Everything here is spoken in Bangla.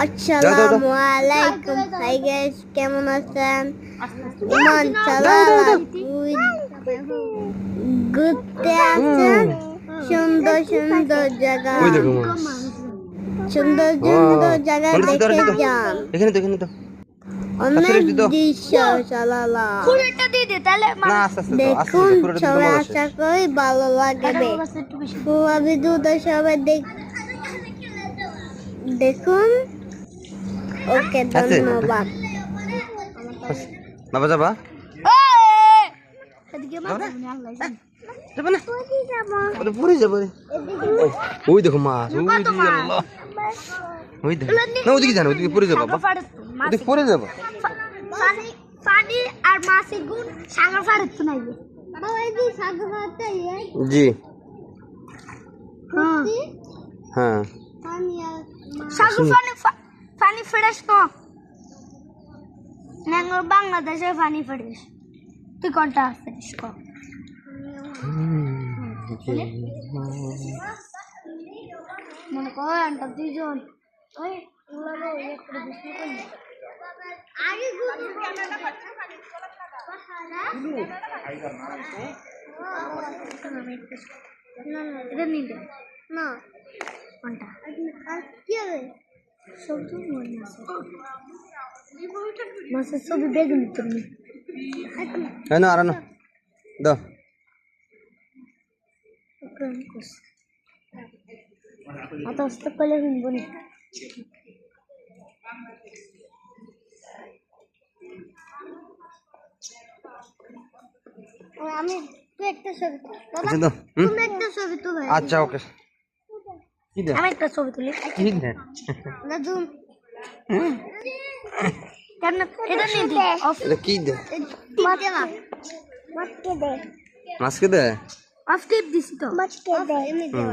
আসসালামু আলাইকুম। হাই গাইস, কেমন আছেন? ইমান চালালা ঘুরতে আছেন সুন্দর সুন্দর জায়গা, সুন্দর সুন্দর জায়গা দেখে যান। এখানে তো অনেক দৃশ্য চালালা দেখুন, সবাই আশা করি ভালো লাগবে। পুরো ভিডিওটা সবাই দেখুন। ওকে, ধন্যবাদ। বাবা যাবা পরে যাবো। ওই দেখো মাছ, ওই দেখো না, ওদিকে জানো, ওদিকে পরে যাবো, ওদিকে পরে যাবো। পানি আর মাছের গুণ সাগর ফাড়ে তো নাই বাবা, এই যে সাগর ফাড়তে জি হ্যাঁ হ্যাঁ পানি আর সাগর পানি ফ্রেশ তো নাঙ্গো বাংলাদেশে পানি ফ্রেশ। তুই কোনটা ফ্রেশ কো? মনে কর আন্টা দুইজন ওই উলানো একটা বিষ্ণু কই আগে গুলো ক্যামেরাটা পাচ্ছ পানি চলা এটা নিবে না কোনটা আর কি হবে সব তো মনে আছে মাছের ছবি বেগুন তুমি না আর না দাও आता उससे पहले हम बोले আমি তুই একটা ছবি বাবা, তুমি একটা ছবি তো ভাই। আচ্ছা ওকে, কি দে আমি একটা ছবি তুলি। কি দে না জুম কেন এটা নিয়ে দে অফ এটা কি দে মাছকে দে মাছকে দে অফ টিপ দিছি তো মাছকে দে এমনি দে